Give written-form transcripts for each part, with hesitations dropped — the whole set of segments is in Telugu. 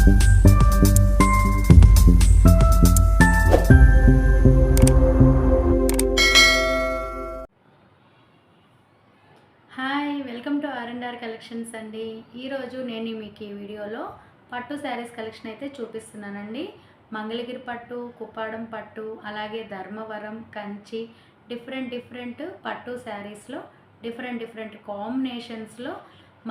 హాయ్, వెల్కమ్ టు ఆర్&ఆర్ కలెక్షన్స్ అండి. ఈరోజు నేను మీకు ఈ వీడియోలో పట్టు శారీస్ కలెక్షన్ అయితే చూపిస్తున్నానండి. మంగళగిరి పట్టు, కుప్పాడం పట్టు, అలాగే ధర్మవరం, కంచి, డిఫరెంట్ పట్టు శారీస్లో డిఫరెంట్ కాంబినేషన్స్లో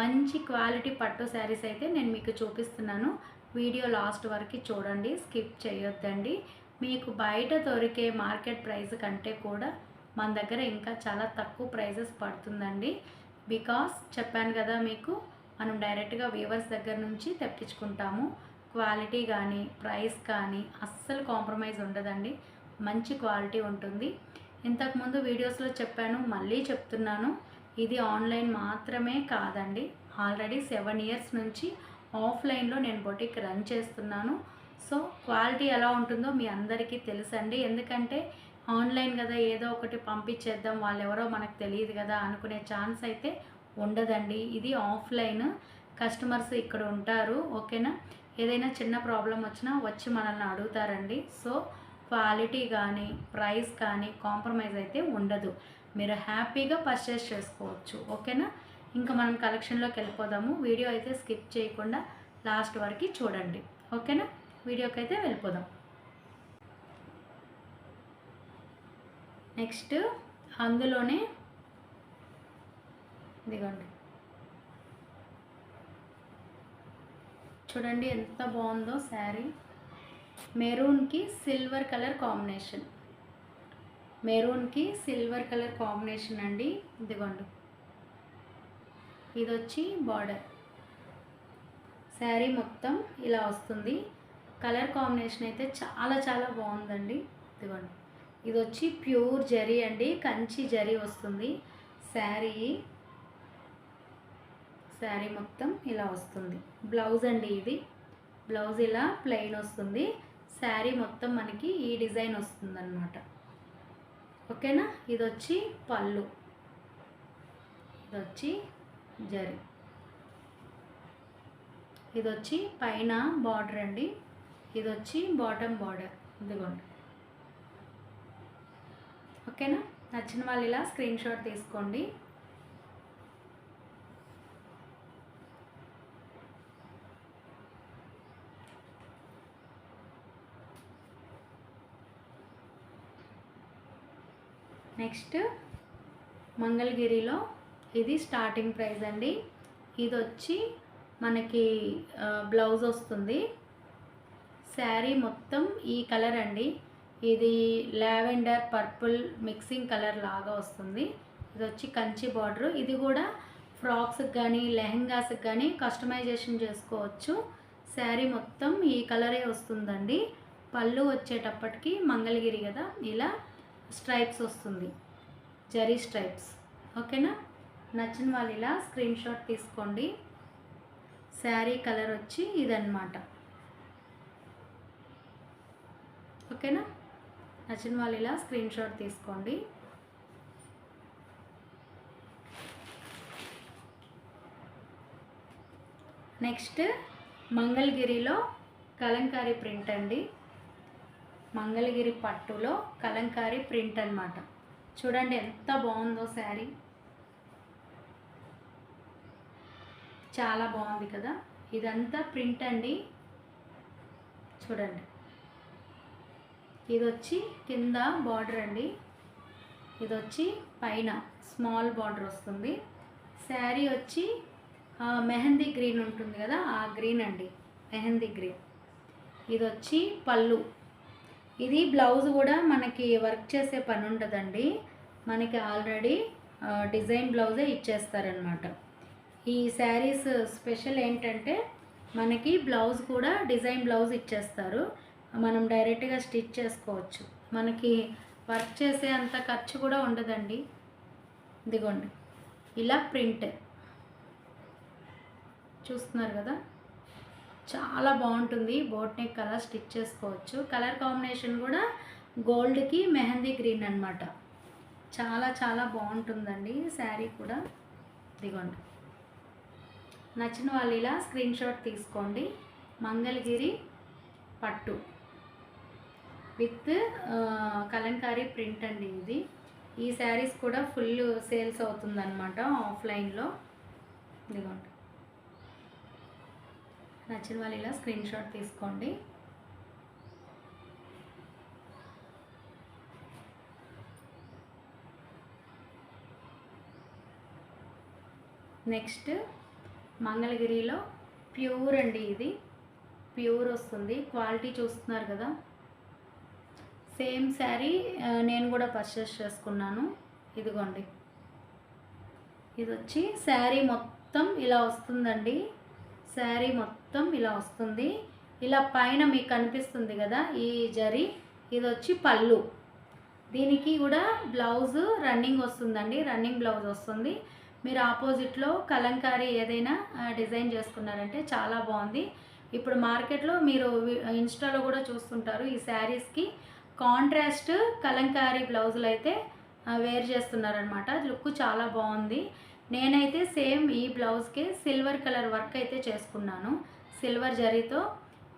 మంచి క్వాలిటీ పట్టు శారీస్ అయితే నేను మీకు చూపిస్తున్నాను. వీడియో లాస్ట్ వరకు చూడండి, స్కిప్ చేయొద్దండి. మీకు బయట దొరికే మార్కెట్ ప్రైస్ కంటే కూడా మన దగ్గర ఇంకా చాలా తక్కువ ప్రైజెస్ పడుతుందండి. బికాస్ చెప్పాను కదా మీకు, మనం డైరెక్ట్గా వీవర్స్ దగ్గర నుంచి తెప్పించుకుంటాము. క్వాలిటీ కానీ ప్రైస్ కానీ అస్సలు కాంప్రమైజ్ ఉండదండి, మంచి క్వాలిటీ ఉంటుంది. ఇంతకుముందు వీడియోస్లో చెప్పాను, మళ్ళీ చెప్తున్నాను, ఇది ఆన్లైన్ మాత్రమే కాదండి. ఆల్రెడీ 7 ఇయర్స్ నుంచి ఆఫ్లైన్లో నేను బొటిక్ రన్ చేస్తున్నాను. సో క్వాలిటీ ఎలా ఉంటుందో మీ అందరికీ తెలుసండి. ఎందుకంటే ఆన్లైన్ కదా, ఏదో ఒకటి పంపించేద్దాం, వాళ్ళు ఎవరో మనకు తెలియదు కదా అనుకునే ఛాన్స్ అయితే ఉండదండి. ఇది ఆఫ్లైన్, కస్టమర్స్ ఇక్కడ ఉంటారు, ఓకేనా. ఏదైనా చిన్న ప్రాబ్లం వచ్చినా వచ్చి మనల్ని అడుగుతారండి. సో క్వాలిటీ కానీ ప్రైస్ కానీ కాంప్రమైజ్ అయితే ఉండదు, మీరు హ్యాపీగా పర్చేస్ చేసుకోవచ్చు, ఓకేనా. ఇంకా మనం కలెక్షన్లోకి వెళ్ళిపోదాము. వీడియో అయితే స్కిప్ చేయకుండా లాస్ట్ వరకు చూడండి, ఓకేనా. వీడియోకి అయితే వెళ్ళిపోదాం. నెక్స్ట్ అందులోనే ఇదిగోండి, చూడండి ఎంత బాగుందో శారీ. మెరూన్కి సిల్వర్ కలర్ కాంబినేషన్, మెరూన్కి సిల్వర్ కలర్ కాంబినేషన్ అండి. ఇదిగోండి, ఇది వచ్చి బార్డర్. శారీ మొత్తం ఇలా వస్తుంది. కలర్ కాంబినేషన్ అయితే చాలా బాగుందండి. ఇదిగోండి, ఇది వచ్చి ప్యూర్ జరీ అండి, కంచి జరీ వస్తుంది. శారీ మొత్తం ఇలా వస్తుంది. బ్లౌజ్ అండి, ఇది బ్లౌజ్ ఇలా ప్లెయిన్ వస్తుంది. శారీ మొత్తం మనకి ఈ డిజైన్ వస్తుందన్నమాట, ఓకేనా. ఇది వచ్చి పళ్ళు, ఇది వచ్చి జరీ, ఇది వచ్చి పైన బార్డర్ అండి, ఇది వచ్చి బాటమ్ బార్డర్. ఇదిగోండి, ఓకేనా. నచ్చిన వాళ్ళు ఇలా స్క్రీన్ షాట్ తీసుకోండి. నెక్స్ట్ మంగళగిరిలో ఇది స్టార్టింగ్ ప్రైస్ అండి. ఇది వచ్చి మనకి బ్లౌజ్ వస్తుంది. శారీ మొత్తం ఈ కలర్ అండి, ఇది లావెండర్ పర్పుల్ మిక్సింగ్ కలర్ లాగా వస్తుంది. ఇది వచ్చి కంచి బార్డర్. ఇది కూడా ఫ్రాక్స్కి కానీ లెహంగాస్కి కానీ కస్టమైజేషన్ చేసుకోవచ్చు. శారీ మొత్తం ఈ కలరే వస్తుందండి. పళ్ళు వచ్చేటప్పటికి మంగళగిరి కదా, ఇలా స్ట్రైప్స్ వస్తుంది, జరీ స్ట్రైప్స్, ఓకేనా. నచ్చిన వాళ్ళు ఇలా స్క్రీన్ షాట్ తీసుకోండి. శారీ కలర్ వచ్చి ఇదన్నమాట, ఓకేనా. నచ్చిన వాళ్ళు ఇలా స్క్రీన్ షాట్ తీసుకోండి. నెక్స్ట్ మంగళగిరిలో కలంకారీ ప్రింట్ అండి. మంగళగిరి పట్టులో కలంకారీ ప్రింట్ అన్నమాట. చూడండి ఎంత బాగుందో శారీ, చాలా బాగుంది కదా. ఇదంతా ప్రింట్ అండి, చూడండి. ఇది వచ్చి కింద బార్డర్ అండి, ఇది వచ్చి పైన స్మాల్ బార్డర్ వస్తుంది. శారీ వచ్చి మెహందీ గ్రీన్ ఉంటుంది కదా, ఆ గ్రీన్ అండి, మెహందీ గ్రీన్. ఇది వచ్చి పళ్ళు. ఇది బ్లౌజ్ కూడా మనకి వర్క్ చేసే పని ఉండదండి, మనకి ఆల్రెడీ డిజైన్ బ్లౌజే ఇచ్చేస్తారనమాట. ఈ శారీస్ స్పెషల్ ఏంటంటే మనకి బ్లౌజ్ కూడా డిజైన్ బ్లౌజ్ ఇచ్చేస్తారు, మనం డైరెక్ట్గా స్టిచ్ చేసుకోవచ్చు. మనకి వర్క్ చేసే అంత ఖర్చు కూడా ఉండదండి. ఇదిగోండి, ఇలా ప్రింట్ చూస్తున్నారు కదా, చాలా బాగుంటుంది. బోట్ నెక్ కలర్ స్టిచ్ చేసుకోవచ్చు. కలర్ కాంబినేషన్ కూడా గోల్డ్కి మెహందీ గ్రీన్ అనమాట. చాలా బాగుంటుందండి శారీ కూడా. ఇదిగోండి, నచ్చిన వాళ్ళు ఇలా స్క్రీన్ షాట్ తీసుకోండి. మంగళగిరి పట్టు విత్ కలంకారీ ప్రింట్ అండి ఇది. ఈ శారీస్ కూడా ఫుల్ సేల్స్ అవుతుందన్నమాట ఆఫ్లైన్లో. ఇదిగోండి, నచ్చిన వాళ్ళు ఇలా స్క్రీన్ షాట్ తీసుకోండి. నెక్స్ట్ మంగళగిరిలో ప్యూర్ అండి, ఇది ప్యూర్ వస్తుంది. క్వాలిటీ చూస్తున్నారు కదా. సేమ్ శారీ నేను కూడా పర్చేస్ చేసుకున్నాను. ఇదిగోండి, ఇది వచ్చి శారీ మొత్తం ఇలా వస్తుందండి. శారీ మొత్తం ఇలా వస్తుంది. ఇలా పైన మీకు కనిపిస్తుంది కదా ఈ జరీ, ఇది వచ్చి పళ్ళు. దీనికి కూడా బ్లౌజ్ రన్నింగ్ వస్తుందండి, రన్నింగ్ బ్లౌజ్ వస్తుంది. మీరు ఆపోజిట్లో కలంకారీ ఏదైనా డిజైన్ చేసుకున్నారంటే చాలా బాగుంది. ఇప్పుడు మార్కెట్లో మీరు ఇన్స్టాలో కూడా చూస్తుంటారు, ఈ శారీస్కి కాంట్రాస్ట్ కలంకారీ బ్లౌజులు అయితే వేర్ చేస్తున్నారనమాట. లుక్ చాలా బాగుంది. నేనైతే సేమ్ ఈ బ్లౌజ్కి సిల్వర్ కలర్ వర్క్ అయితే చేసుకున్నాను. సిల్వర్ జరీతో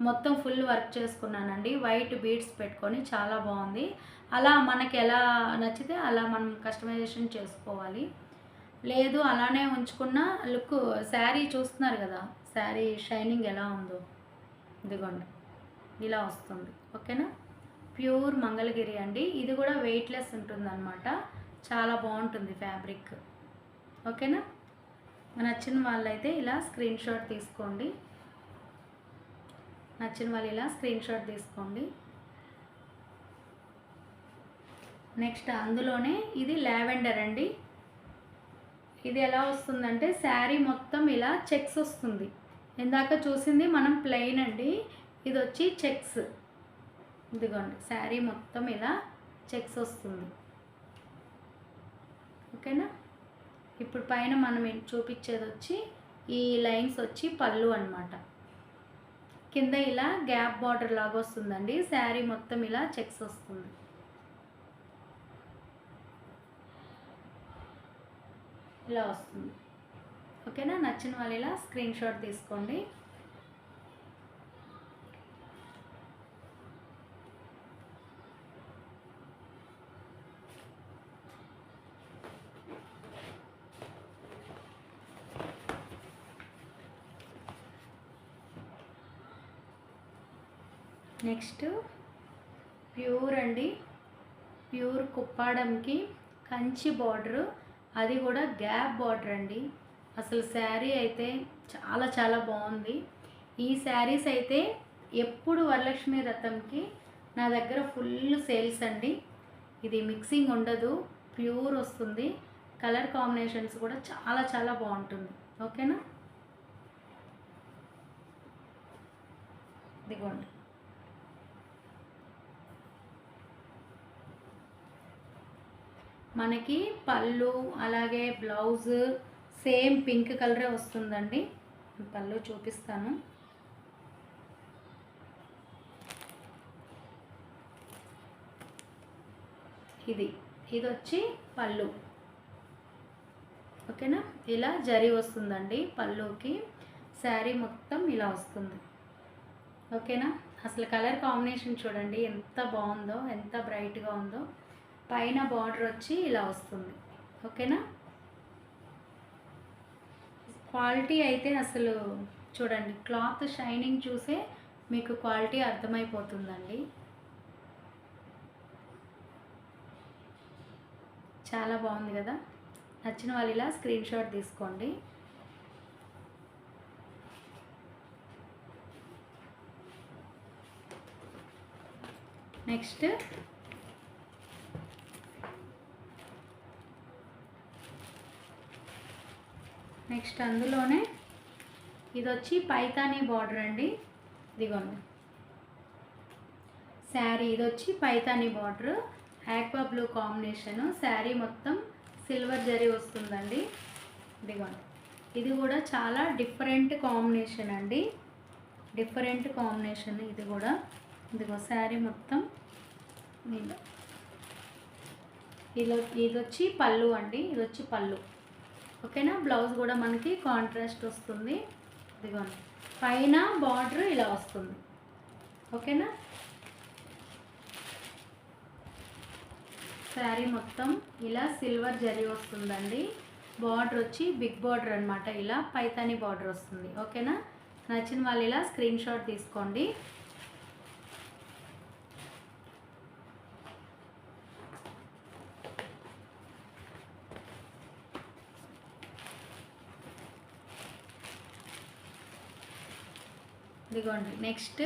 మొత్తం ఫుల్ వర్క్ చేసుకున్నానండి, వైట్ బీడ్స్ పెట్టుకొని. చాలా బాగుంది. అలా మనకి ఎలా నచ్చితే అలా మనం కస్టమైజేషన్ చేసుకోవాలి. లేదు అలానే ఉంచుకున్న లుక్. శారీ చూస్తున్నారు కదా, శారీ షైనింగ్ ఎలా ఉందో. ఇదిగోండి, ఇలా వస్తుంది. ఓకేనా, ప్యూర్ మంగళగిరి అండి. ఇది కూడా వెయిట్లెస్ ఉంటుందన్నమాట, చాలా బాగుంటుంది ఫ్యాబ్రిక్. ఓకేనా, నచ్చిన వాళ్ళైతే ఇలా స్క్రీన్ షాట్ తీసుకోండి. నచ్చిన వాళ్ళు ఇలా స్క్రీన్ షాట్ తీసుకోండి. నెక్స్ట్ అందులోనే ఇది లావెండర్ అండి. ఇది ఎలా వస్తుందంటే శారీ మొత్తం ఇలా చెక్స్ వస్తుంది. ఇందాక చూసింది మనం ప్లెయిన్ అండి, ఇది వచ్చి చెక్స్. ఇదిగోండి, శారీ మొత్తం ఇలా చెక్స్ వస్తుంది. ఓకేనా, ఇప్పుడు పైన మనం చూపించేది వచ్చి ఈ లైన్స్ వచ్చి పళ్ళు అన్నమాట. కింద ఇలా గ్యాప్ బార్డర్ లాగా వస్తుందండి. శారీ మొత్తం ఇలా చెక్స్ వస్తుంది. ఇలా వస్తుంది. ఓకేనా, నచ్చిన వాళ్ళు ఇలా స్క్రీన్ షాట్ తీసుకోండి. నెక్స్ట్ ప్యూర్ అండి, ప్యూర్ కుప్పాడంకి కంచి బార్డరు, అది కూడా గ్యాప్ బార్డర్ అండి. అసలు శారీ అయితే చాలా చాలా బాగుంది. ఈ శారీస్ అయితే ఎప్పుడు వరలక్ష్మి వ్రతంకి నా దగ్గర ఫుల్ సేల్స్ అండి. ఇది మిక్సింగ్ ఉండదు, ప్యూర్ వస్తుంది. కలర్ కాంబినేషన్స్ కూడా చాలా చాలా బాగుంటుంది. ఓకేనా, ఇదిగోండి, మనకి పళ్ళు అలాగే బ్లౌజ్ సేమ్ పింక్ కలరే వస్తుందండి. పళ్ళు చూపిస్తాను. ఇది వచ్చి పళ్ళు. ఓకేనా, ఇలా జరీ వస్తుందండి పళ్ళుకి. శారీ మొత్తం ఇలా వస్తుంది. ఓకేనా, అసలు కలర్ కాంబినేషన్ చూడండి ఎంత బాగుందో, ఎంత బ్రైట్గా ఉందో. పైన బార్డర్ వచ్చి ఇలా వస్తుంది. ఓకేనా, క్వాలిటీ అయితే అసలు చూడండి, క్లాత్ షైనింగ్ చూసే మీకు క్వాలిటీ అర్థమైపోతుందండి. చాలా బాగుంది కదా. నచ్చిన వాళ్ళు ఇలా స్క్రీన్ షాట్ తీసుకోండి. నెక్స్ట్ అందులోనే ఇది వచ్చి పైతానీ బార్డర్ అండి. ఇదిగోండి శారీ, ఇది వచ్చి Paithani border, aqua blue combination. Sari మొత్తం సిల్వర్ జరీ వస్తుందండి. ఇదిగోండి, ఇది కూడా చాలా డిఫరెంట్ కాంబినేషన్ అండి, డిఫరెంట్ కాంబినేషన్ ఇది కూడా. ఇదిగో శారీ మొత్తం ఇది వచ్చి పళ్ళు అండి, ఇది వచ్చి పళ్ళు. ఓకేనా, బ్లౌజ్ కూడా మనకి కాంట్రాస్ట్ వస్తుంది. ఇదిగోండి, పైన బార్డర్ ఇలా వస్తుంది. ఓకేనా. శారీ మొత్తం ఇలా సిల్వర్ జరీ వస్తుందండి. బార్డర్ వచ్చి బిగ్ బార్డర్ అనమాట, ఇలా పైతాని బార్డర్ వస్తుంది. ఓకేనా. నచ్చిన వాళ్ళు ఇలా స్క్రీన్ షాట్ తీసుకోండి. ఇదిగోండి. నెక్స్ట్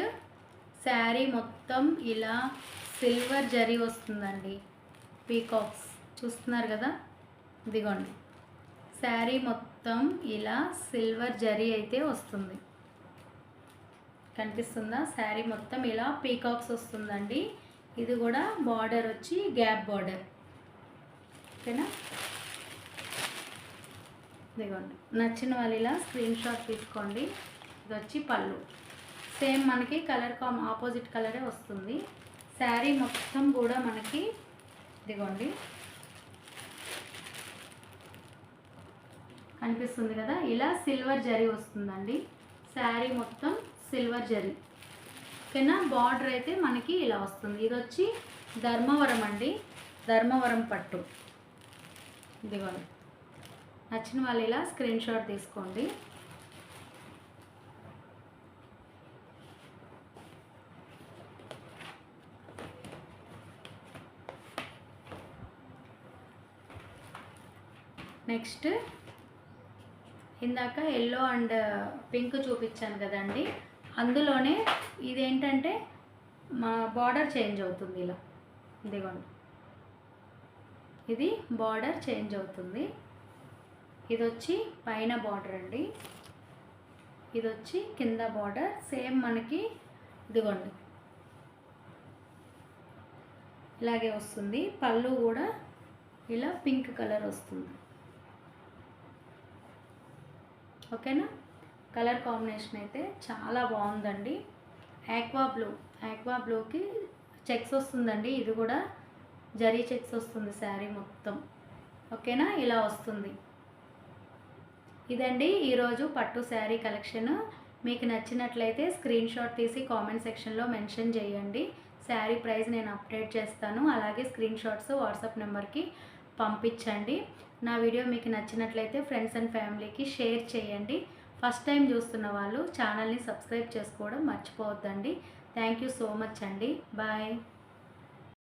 శారీ మొత్తం ఇలా సిల్వర్ జరీ వస్తుందండి. పీకాక్స్ చూస్తున్నారు కదా. ఇదిగోండి, శారీ మొత్తం ఇలా సిల్వర్ జరీ అయితే వస్తుంది. కనిపిస్తుందా. శారీ మొత్తం ఇలా పీకాక్స్ వస్తుందండి. ఇది కూడా బార్డర్ వచ్చి గ్యాప్ బార్డర్. ఓకేనా. ఇదిగోండి, నచ్చిన వాళ్ళు ఇలా స్క్రీన్ షాట్ తీసుకోండి. ఇది వచ్చి పళ్ళు. సేమ్ మనకి కలర్ ఆపోజిట్ కలరే వస్తుంది. శారీ మొత్తం కూడా మనకి ఇదిగోండి కనిపిస్తుంది కదా, ఇలా సిల్వర్ జరీ వస్తుందండి. శారీ మొత్తం సిల్వర్ జరీ. ఓకేనా. బార్డర్ అయితే మనకి ఇలా వస్తుంది. ఇది వచ్చి ధర్మవరం అండి, ధర్మవరం పట్టు. ఇదిగోండి, నచ్చిన వాళ్ళు ఇలా స్క్రీన్ షాట్ తీసుకోండి. నెక్స్ట్ ఇందాక ఎల్లో అండ్ పింక్ చూపించాను కదండి, అందులోనే ఇదేంటంటే మా బార్డర్ చేంజ్ అవుతుంది ఇలా. ఇదిగోండి, ఇది బార్డర్ చేంజ్ అవుతుంది. ఇది వచ్చి పైన బార్డర్ అండి, ఇది వచ్చి కింద బార్డర్. సేమ్ మనకి ఇదిగోండి ఇలాగే వస్తుంది. పళ్ళు కూడా ఇలా పింక్ కలర్ వస్తుంది. ఓకేనా. కలర్ కాంబినేషన్ అయితే చాలా బాగుందండి. ఆక్వా బ్లూకి చెక్స్ వస్తుందండి. ఇది కూడా జరీ చెక్స్ వస్తుంది శారీ మొత్తం. ఓకేనా, ఇలా వస్తుంది. ఇదండి ఈరోజు పట్టు శారీ కలెక్షన్. మీకు నచ్చినట్లయితే స్క్రీన్ షాట్ తీసి కామెంట్ సెక్షన్లో మెన్షన్ చేయండి. శారీ ప్రైస్ నేను అప్డేట్ చేస్తాను. అలాగే స్క్రీన్ షాట్స్ వాట్సాప్ నెంబర్కి పంపించండి. నా వీడియో మీకు నచ్చినట్లయితే ఫ్రెండ్స్ అండ్ ఫ్యామిలీకి షేర్ చేయండి. ఫస్ట్ టైం చూస్తున్న వాళ్ళు ఛానల్ని సబ్స్క్రైబ్ చేసుకోవడం మర్చిపోవద్దండి. థ్యాంక్ యూ సో మచ్ అండి. బాయ్.